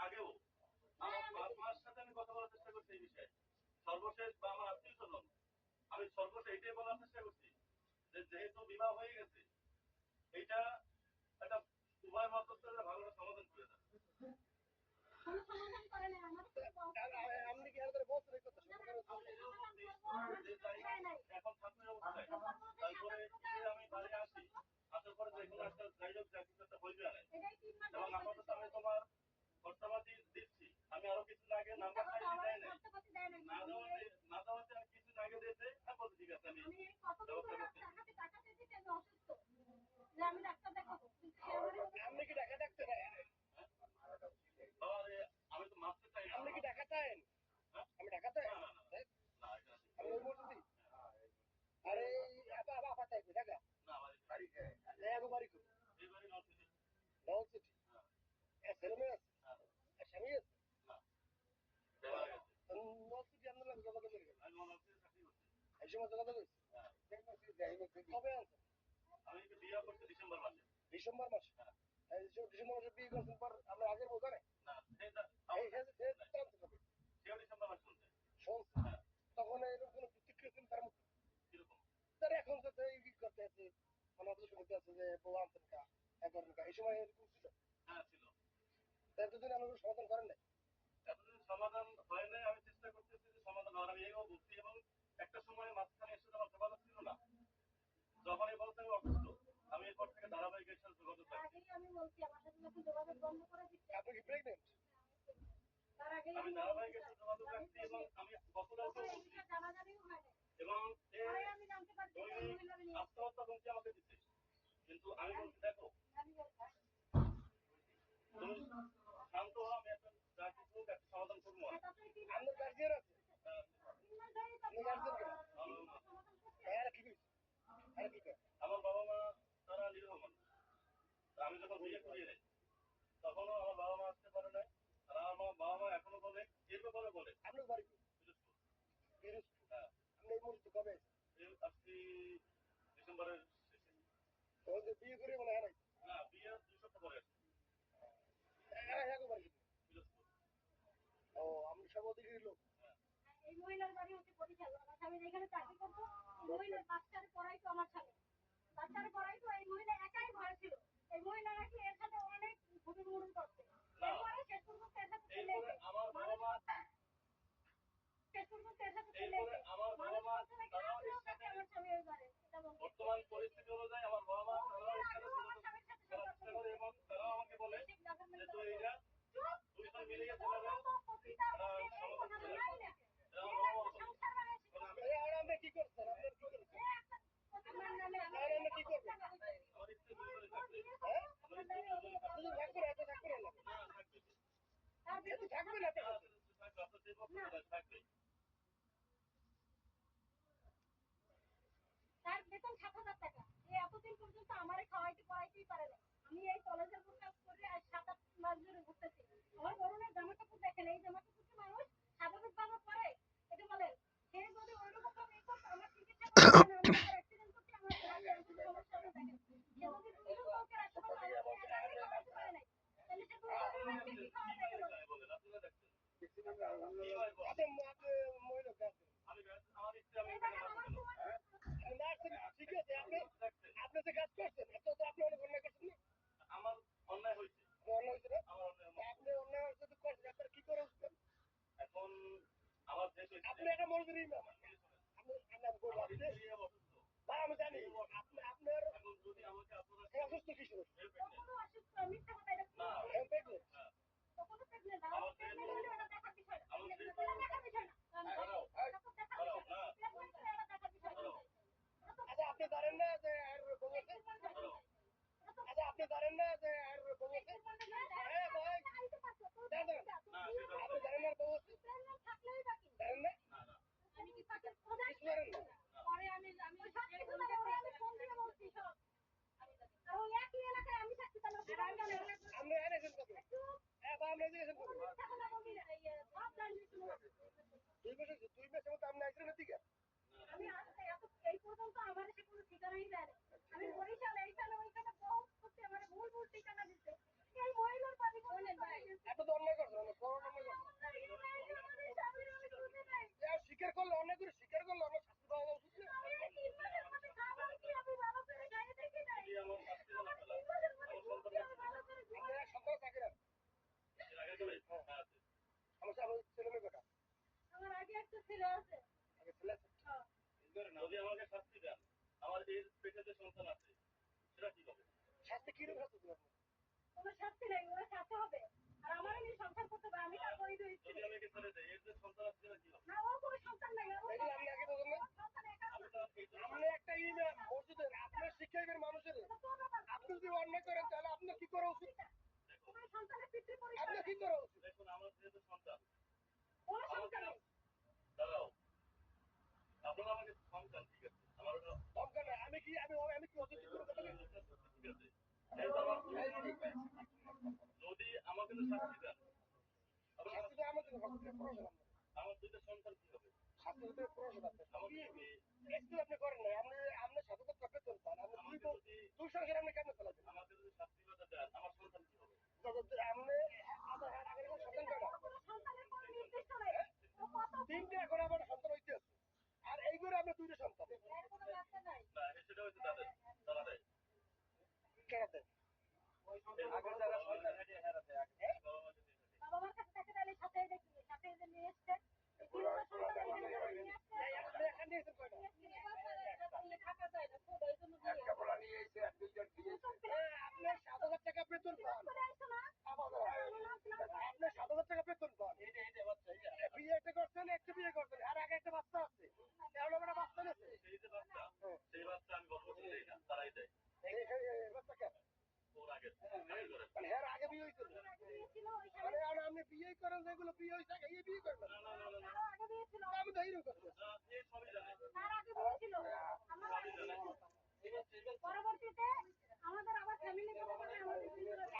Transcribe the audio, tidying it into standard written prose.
আগেও আমার মার সাথে আমি কথা বলার চেষ্টা করছি এই বিষয়ে। সর্বশেষ বা আমার আত্মীয় স্বজন আমি সর্বশেষ এটাই বলার চেষ্টা করছি যে যেহেতু বিবাহ হয়ে গেছে এটা একটা উভয় মধ্যস্থতা ভালো সমাধান করে দেয়। আপনি কি আমাদের বলছেন এখন ছাত্রের অবস্থায় তারপরে আমি বাড়ি আসি আসার পরে দেখুন একটা যাই হোক যা কিছু একটা হইবে না এবং আপাতত আমি তোমার খরচাপাতি দিচ্ছি আমি আরো কিছু আগে নাম্বার না দেওয়াতে কিছু আগে দিয়েছে তারপর ঠিক আছে আমি আমি ডাক্তার দেখাবো আপনি কি টাকা ডাক্তার আমি তো মাপতে চাই আপনি কি টাকা চান আমি টাকা চাই আমি বলছি আরে আপা আপা আপা চাই টাকা না বাড়ি বাড়ি বাড়ি এই বাড়ি নও সিটি ছেলে মেয়ে আছে স্বামী আছে নও সিটি আপনার লাগে যোগাযোগ করে গেল আমি নও সিটি চাকরি করছি এই সময় যোগাযোগ হয়েছে কবে আছে আমি বিয়ে করছি ডিসেম্বর মাসে ডিসেম্বর মাসে ডিসেম্বর মাসে বিয়ে করছেন পর আপনার আগের বউ জানে না ডিসেম্বর মাসে শুনছে তখন এরকম কোনো প্রতিক্রিয়া ছিল তার মধ্যে কিরকম তার এখন তো এই করতে আছে মানে আপনার শুনতে আছে যে বউ আনতেন কা একবার এই সময় এরকম ছিল হ্যাঁ ছিল এতদিন আমাকে সমাধান করেন নাই এতদিন সমাধান হয় নাই আমি চেষ্টা করতেছি যে সমাধান হওয়ার আমি এও বলছি এবং একটা সময় মাঝখানে এসে আমার যোগাযোগ ছিল না যখন এই বলতে আমি অসুস্থ আমি এরপর থেকে ধারাবাহিক এর সাথে যোগাযোগ রাখি আমি বলছি আমার সাথে নাকি যোগাযোগ বন্ধ করে দিচ্ছে আপনি কি প্রেগন্যান্ট তার আগে আমি ধারাবাহিক এর সাথে যোগাযোগ রাখছি এবং আমি গতকালকে বলছি জানাজানিও হয় না এবং আমি জানতে পারছি আত্মহত্যা হুমকি আমাকে দিচ্ছে কিন্তু আমি বলছি দেখো তুমি শান্ত হও আমি একটা যা কিছু একটা সমাধান করবো আমার গার্জিয়ান আছে আমার বাবা মা তারা নিরীহ মানুষ আমি যখন বিয়ে করিয়ে নেই তখনও আমার বাবা মা আসতে পারে নাই আর আমার বাবা মা এখনো বলে এর ব্যাপারে বলে আপনার বাড়ি হ্যাঁ আপনি এই মুহূর্তে কবে আসছি ডিসেম্বরের শেষে বিয়ে করে মানে হারাই না বিয়ে 2 সপ্তাহ পরে আসছি ও আমি সব ওদিকে লোক এই মহিলার বাড়ি হচ্ছে পরিচালক আমার স্বামী যেখানে চাকরি করতো মহিলার বাচ্চারে পড়াইতো আমার স্বামী বাচ্চারে পড়াইতো এই মহিলা একাই ঘরে ছিল এই মহিলা নাকি এর সাথে অনেক ঘুটুর মুড়ুর করছে এরপরে শেষ পর্যন্ত এর সাথে চলে এসে আমার বাবা মা শেষ পর্যন্ত এর সাথে চলে এসে আমার বাবা মা তারাও এর সাথে আমার স্বামী ওই ঘরে বর্তমান পরিস্থিতি অনুযায়ী আমার বাবা মা তারাও এর সাথে আমার স্বামীর সাথে সম্পর্ক করে এবং তারাও আমাকে বলে যে তুই এইটা দুইজন মিলে গেছে আমরা কি করছেন আমরা কি করবেন তার বেতন 7,000 টাকা এতদিন পর্যন্ত আমারে খাওয়াইতে পড়াইতেই পারে না আমি এই কলেজের কাজ করে আজ 7-8 মাস ধরে ঘুরতেছি আমার বড়নের জামা কাপড় দেখেন এই জামা কাপড় কি মানুষ স্বাভাবিকভাবে পরে এটা বলেন সে যদি ওইরকম ভাবে এই করতো আমার চিকিৎসা করতে না আমি অ্যাক্সিডেন্ট করতে আমার সমস্যা হবে দেখেন সে যদি দুজন লোকের আশেপাশে খাওয়াইতে পারে নাই তাহলে সে দুজন কি খাওয়াইতে গেল ঠিক আছে আপনি যে কাজ করছেন এত তো আপনি অনেক অন্যায় করছেন না আমার অন্যায় হয়েছে অন্যায় হয়েছে না আপনি অন্যায় যদি করছেন আপনার কি করে উঠবেন এখন আমার দেশ আপনি একটা মন্দির ইমাম আপনি আমি জানি আপনি আপনার যদি আমাকে আপনারা অসুস্থ কিছু অসুস্থ মিথ্যা কথা না কখনো প্রেগনেন্ট আমার প্রেগনেন্ট হলে এটা দেখার বিষয় না দেখার বিষয় না আচ্ছা আপনি জানেন না যে আর আচ্ছা আপনি জানেন না যে আর হ্যাঁ ভাই আপনি জানেন না থাকলেই বাকি জানেন না আমি কি থাকে জানেন না পরে আমি ফোন দিয়ে বলছি সব আর ওই একই এলাকায় আমি থাকতে পারলাম আমরা এনেছেন কত হ্যাঁ বা আমরা দিয়েছেন কত সব জানি 2 মাসের মতো আপনি আসলেন না ঠিক আছে আমি আসতে এত এই পর্যন্ত আমার সে কোনো ঠিকানাই দেয় না আমি বরিশাল এইখানে ওইখানে বহুত করতে আমার ভুল বড় নামে স্বীকার করলে অনেক করে স্বীকার করলে অনেক শাস্তি পাওয়া উচিত না আপনার সন্তান থাকে না আমার ছেলে মেয়ে কটা আমার আগে একটা ছেলে আছে। আগে ছেলে আছে যদি আমাকে শাস্তি দেন, আমার এই পেটে যে সন্তান আছে সেটা কি হবে? শাস্তি কিরকম শাস্তি দেবেন কোনো শাস্তি নেই, ওরা শাস্তি হবে। আর আমারও নিয়ে সংসার করতে হবে, আমি তারপরেই রয়েছি। যদি আমি একে ছেড়ে দেই, এর যে সন্তান আছে সেটা কি হবে? না, ওর কোনো সন্তান নাই। এগুলো আপনি আগে বলুন না সন্তান একা আমি তো এই জন্য আপনি একটা ইমাম মসজিদের আপনার শিক্ষাইবেন মানুষের আপনি যদি অন্যায় করেন তাহলে আপনার কি করা উচিত তোমার সন্তানের পিতৃ পরিচয় আপনার কি করা উচিত দেখুন, আমার যেহেতু সন্তান, কোনো আমাকে সন্তান নেই। দাঁড়াও, আপনারা আমাকে সন্তান, ঠিক আছে, আমার ওটা দরকার নাই আমি কি অতীত করে দেবেন ঠিক আছে। এই তো আমার যদি আমাকে তো শাস্তি দেন, আবার শাস্তিটা আমাদের প্রয়োজন আমার দুটো সন্তান কি হবে? শাস্তিতে প্রয়োজন আছে আমাকে যদি একটু আপনি করেন নাই আপনি সাধুকত চক্রে চলতেন আপনি আমাকে যদি দুই সংসার আপনি কেমন চালাবেন আমাকে যদি শাস্তি দেন, আমার সন্তান কি হবে? আপনি আবার আগের সন্তান কয়টা কোনো সন্তানের কোনো নির্দিষ্ট নেই। ও কত তিনটে এখন আমার সন্তান হইতে আছে আর এইগুলো আপনার দুইটা সন্তান এর কোনো বাচ্চা নাই। না, সেটা হচ্ছে তারা দেয়। কেন দেন আগে যারা সন্তান হারিয়ে হারাতে বাবা মার কাছে থাকে, তাহলে সাথে দেখি, সাথে যে নিয়ে এসছে। এই তিনটা সন্তান এখানে করে নিয়ে আসছে। আপনি এখানে নিয়েছেন কয়টা থাকা যায় না, খুব এই জন্য দিয়ে আসছে। আপনার 7,000 টাকা বেতন পান করে আইছো না? আপনার 7,000 টাকা বেতন পান বিয়েটা করছেন একটা বিয়ে করছেন আর আগে একটা বাচ্চা আছে এখন আমরা বাচ্চা নেছে সেই যে বাচ্চা, সেই বাচ্চা আমি গর্ভ করে দেই না, তারাই দেয়। বাচ্চা কেন ওর আগে আগে করে। মানে এর আগে বিয়ে হয়েছিল আগে বিয়ে ছিল, ওই আরে আর আপনি বিয়ে করেন যেগুলো বিয়ে হয়েছে আগে এই বিয়ে করবেন না, না, না, না, না, তারও আগে বিয়ে ছিল। আমি তো এইরকম করছি না, এই সবই জানে। তার আগে